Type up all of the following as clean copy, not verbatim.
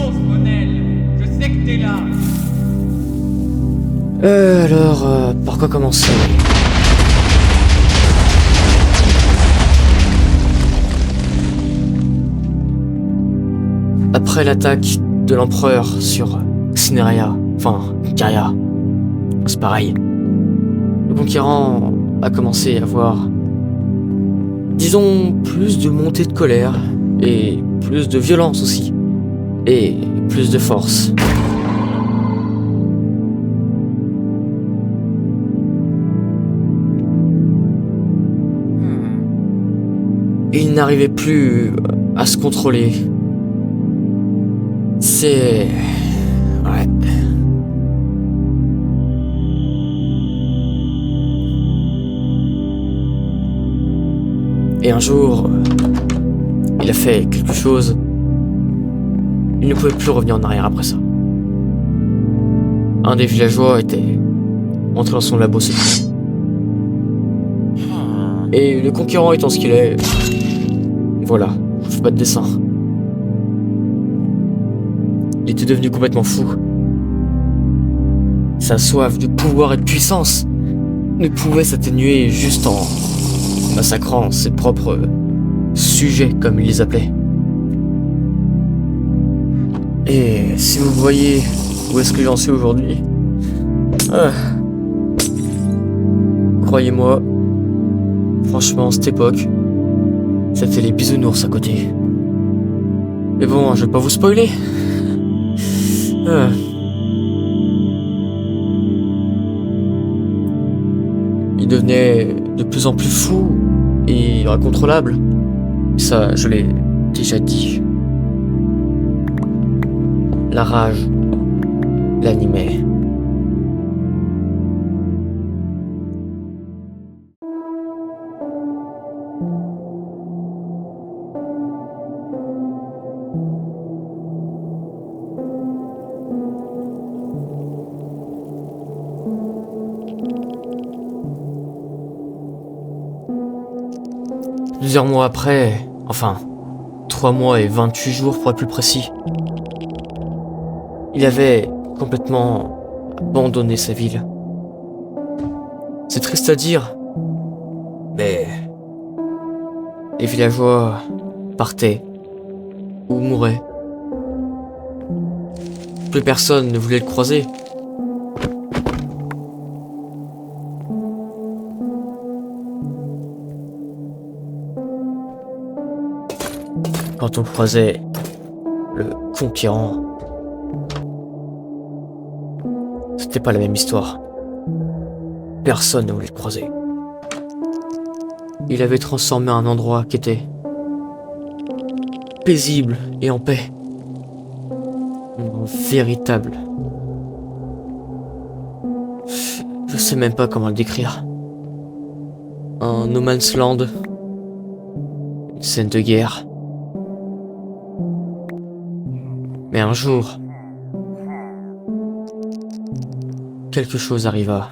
réponse, Monel. Je sais que t'es là. Alors, par quoi commencer? Après l'attaque de l'empereur sur Cineria, enfin, Gaia, c'est pareil. Le conquérant a commencé à avoir, disons, plus de montée de colère, et plus de violence aussi, et plus de force. Il n'arrivait plus à se contrôler. C'est... ouais. Et un jour, il a fait quelque chose. Il ne pouvait plus revenir en arrière après ça. Un des villageois était entré dans son labo secret. Et le conquérant étant ce qu'il est... voilà, je fais pas de dessin. Il était devenu complètement fou. Sa soif de pouvoir et de puissance ne pouvait s'atténuer juste en massacrant ses propres sujets, comme il les appelait. Et si vous voyez où est-ce que j'en suis aujourd'hui, croyez-moi, franchement, cette époque, c'était les bisounours à côté. Mais bon, je vais pas vous spoiler. Il devenait de plus en plus fou et incontrôlable. Ça, je l'ai déjà dit. La rage l'animait. Plusieurs mois après, enfin, 3 mois et 28 jours pour être plus précis, il avait complètement abandonné sa ville. C'est triste à dire, mais les villageois partaient ou mouraient. Plus personne ne voulait le croiser. Quand on croisait le conquérant, c'était pas la même histoire. Personne ne voulait le croiser. Il avait transformé un endroit qui était paisible et en paix en véritable... je sais même pas comment le décrire. Un no man's land, une scène de guerre. Mais un jour, quelque chose arriva.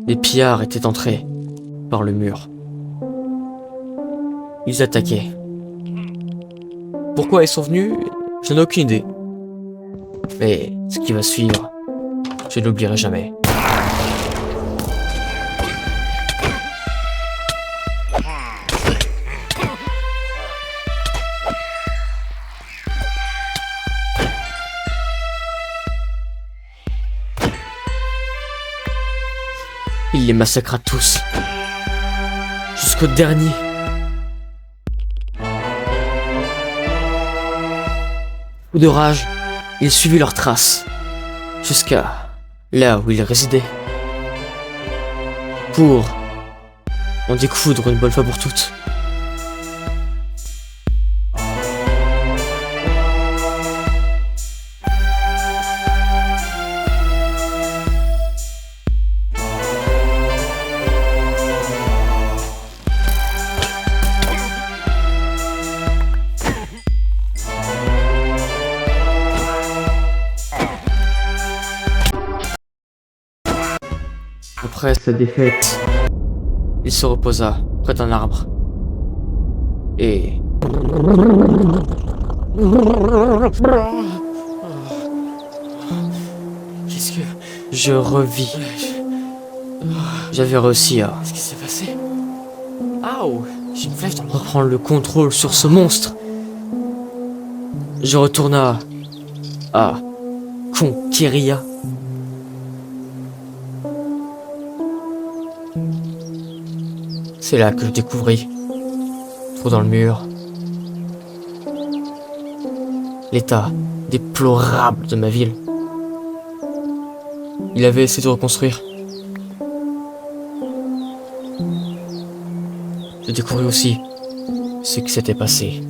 Des pillards étaient entrés par le mur. Ils attaquaient. Pourquoi ils sont venus, je n'ai aucune idée. Mais ce qui va suivre, je n'oublierai jamais. Il les massacra tous. Jusqu'au dernier. Fou de rage, il suivit leurs traces. Jusqu'à là où ils résidaient. Pour en découdre une bonne fois pour toutes. Après sa défaite, il se reposa près d'un arbre. Et... je revis. J'avais réussi à Qu'est-ce qui s'est passé? Aouh! J'ai une flèche dans le bras. reprendre le contrôle sur ce monstre. Je retourna à Conqueria. C'est là que je découvris, trou dans le mur, l'état déplorable de ma ville. Il avait essayé de reconstruire. Je découvris aussi ce qui s'était passé.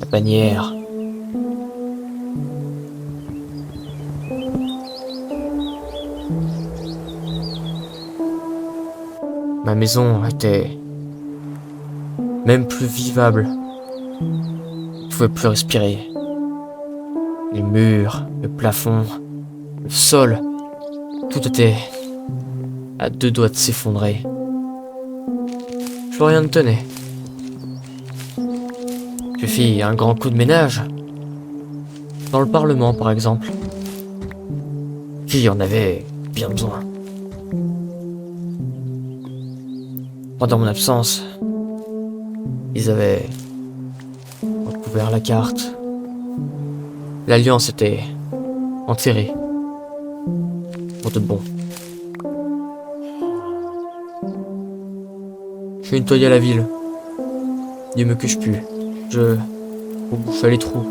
La bannière. Ma maison était même plus vivable. Je ne pouvais plus respirer. Les murs, le plafond, le sol, tout était à deux doigts de s'effondrer. Plus rien ne tenait. Je fis un grand coup de ménage. Dans le Parlement, par exemple. Qui en avait bien besoin. Pendant mon absence, ils avaient recouvert la carte. L'Alliance était enterrée. Pour de bon. Je nettoyais la ville. Dieu me que je pue. Je rebouchais les trous.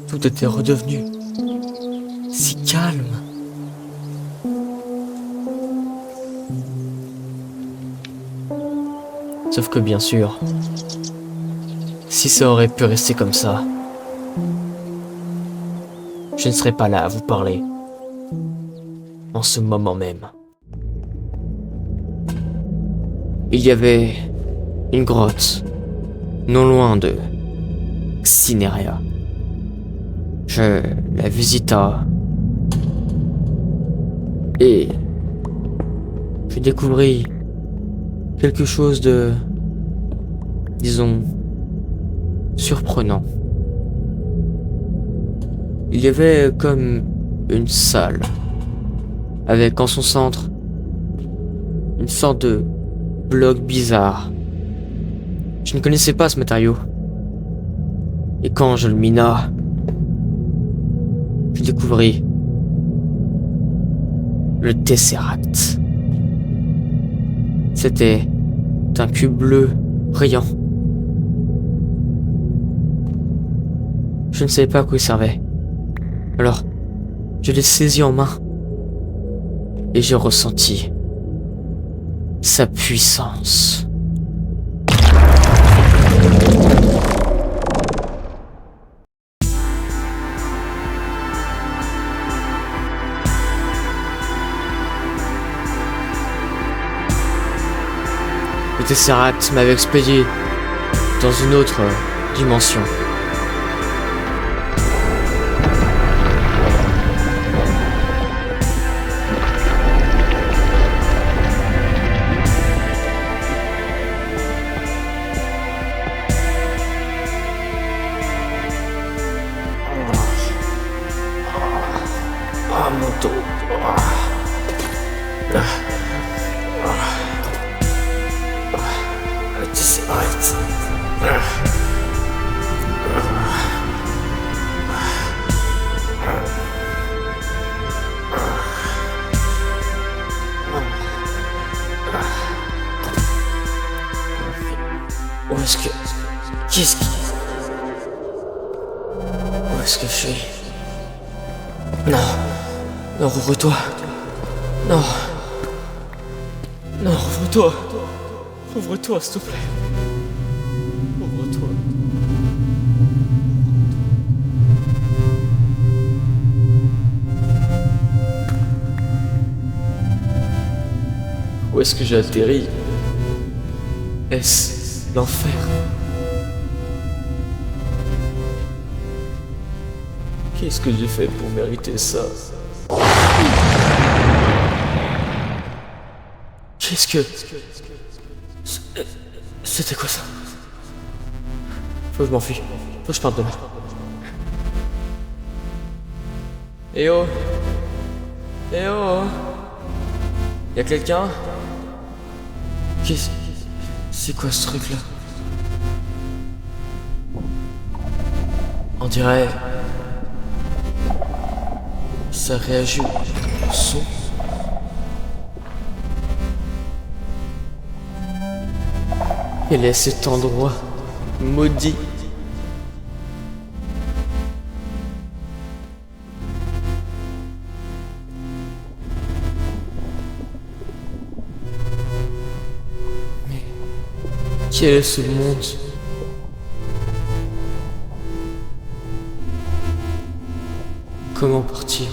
Tout était redevenu si calme. Sauf que bien sûr, si ça aurait pu rester comme ça, je ne serais pas là à vous parler. En ce moment même. Il y avait une grotte, non loin de Cineria. Je la visita et je découvris quelque chose de, disons, surprenant. Il y avait comme une salle, avec en son centre une sorte de bloc bizarre. Je ne connaissais pas ce matériau. Et quand je le mina, je découvris le Tesseract. C'était un cube bleu brillant. Je ne savais pas à quoi il servait. Alors, je l'ai saisi en main. Et j'ai ressenti sa puissance. Le Tesseract m'avait expédié dans une autre dimension. Ah, mon dos. Le Tesseract. Où est-ce que... Qu'est-ce qui... Où est-ce que je suis? Non. Non, rouvre-toi. Non. Non, rouvre-toi. Ouvre-toi, s'il te plaît. Ouvre-toi. Où est-ce que j'ai atterri? Est-ce l'enfer? Qu'est-ce que j'ai fait pour mériter ça? Qu'est-ce que... C'était quoi ça? Faut que je m'enfuis. Faut que je parte de là. Eh oh. Eh oh. Y'a quelqu'un? C'est quoi ce truc là? On dirait... Ça réagit au son. Quel est cet endroit maudit? Mais quel est ce monde? Comment partir?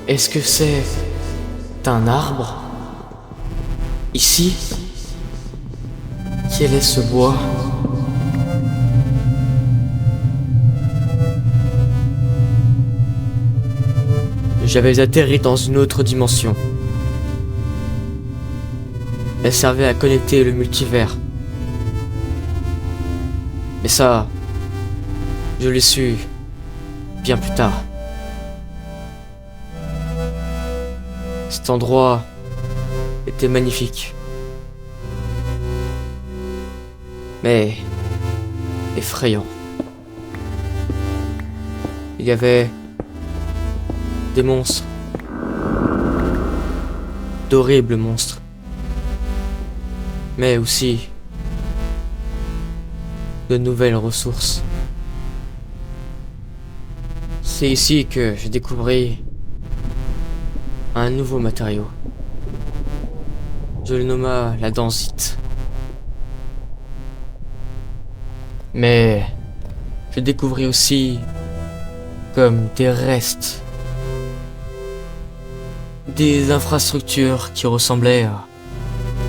Est-ce que c'est un arbre? Ici? Quel est ce bois? J'avais atterri dans une autre dimension. Elle servait à connecter le multivers. Mais ça, je l'ai su bien plus tard. Cet endroit était magnifique. Mais effrayant. Il y avait des monstres. D'horribles monstres. Mais aussi de nouvelles ressources. C'est ici que j'ai découvert un nouveau matériau. Je le nomma la densite. Mais je découvris aussi comme des restes, des infrastructures qui ressemblaient à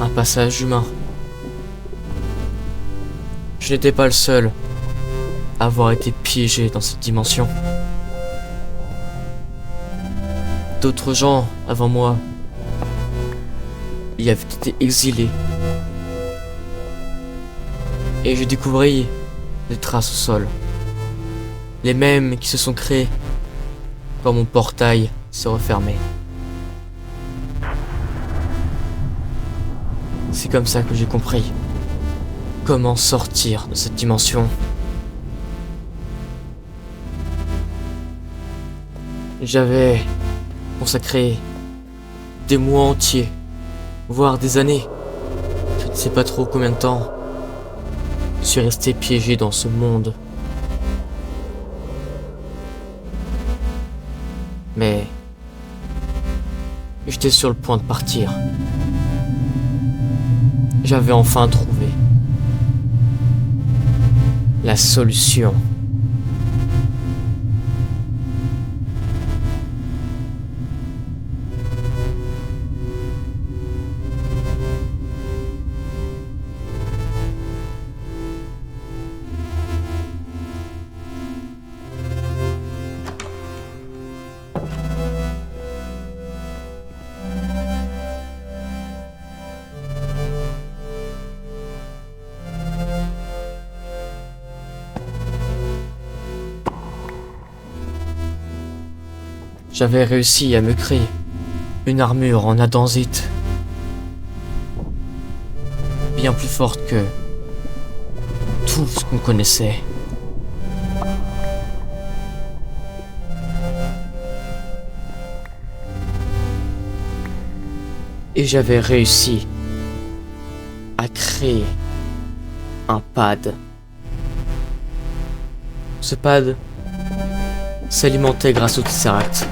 un passage humain. Je n'étais pas le seul à avoir été piégé dans cette dimension. D'autres gens avant moi y avaient été exilés. Et je découvris des traces au sol. Les mêmes qui se sont créées quand mon portail s'est refermé. C'est comme ça que j'ai compris comment sortir de cette dimension. J'avais consacré des mois entiers, voire des années. Je ne sais pas trop combien de temps. Je suis resté piégé dans ce monde. Mais j'étais sur le point de partir. J'avais enfin trouvé la solution. J'avais réussi à me créer une armure en adensite, bien plus forte que tout ce qu'on connaissait. Et j'avais réussi à créer un pad. Ce pad s'alimentait grâce au Tesseract.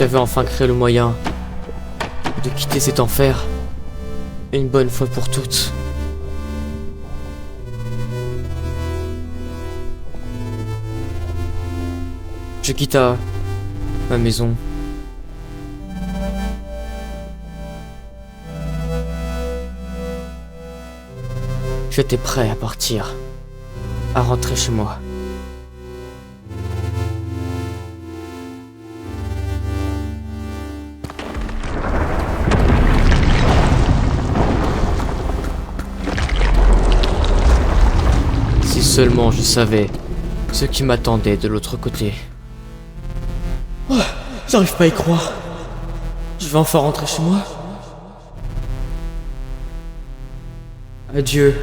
J'avais enfin créé le moyen de quitter cet enfer une bonne fois pour toutes. Je quitta ma maison. J'étais prêt à partir, à rentrer chez moi. Si seulement je savais ce qui m'attendait de l'autre côté. Oh, j'arrive pas à y croire. Je vais enfin rentrer chez moi. Adieu,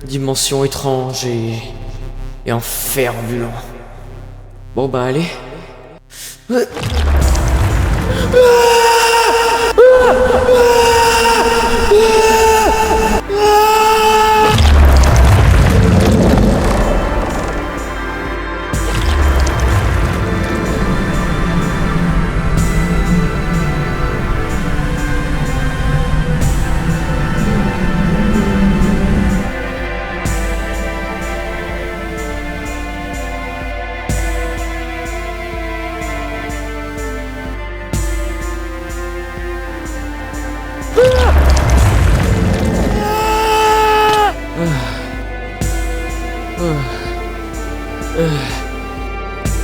dimension étrange et enfer ambulant. Bon bah allez.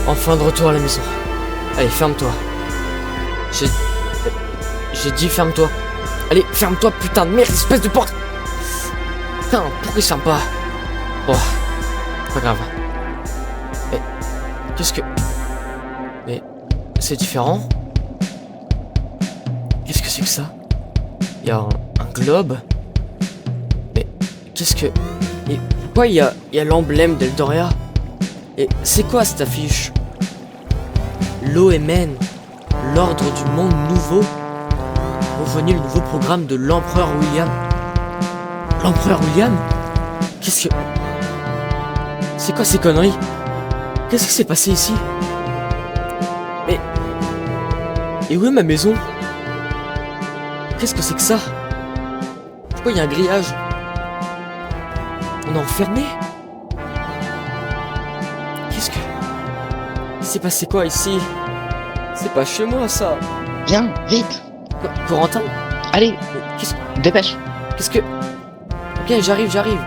Enfin de retour à la maison. Allez, ferme-toi. J'ai dit ferme-toi. Allez, ferme-toi, putain de merde, espèce de porte. Putain, pourquoi il ferme pas? Bon, pas grave. Mais, qu'est-ce que... Mais, c'est différent. Qu'est-ce que c'est que ça? Il y a un globe. Mais, qu'est-ce que... Et pourquoi il y a l'emblème d'Eldoria? Et c'est quoi cette affiche? L'OMN, l'ordre du monde nouveau. Revenez le nouveau programme de l'empereur William. L'empereur William? Qu'est-ce que... C'est quoi ces conneries? Qu'est-ce qui s'est passé ici? Mais... Et où est ma maison? Qu'est-ce que c'est que ça? Pourquoi il y a un grillage? On est enfermé? Qu'est-ce que... Il s'est passé quoi ici? C'est pas chez moi ça. Viens, vite. Quoi, Corentin? Allez, Qu'est-ce dépêche. que... Ok, j'arrive.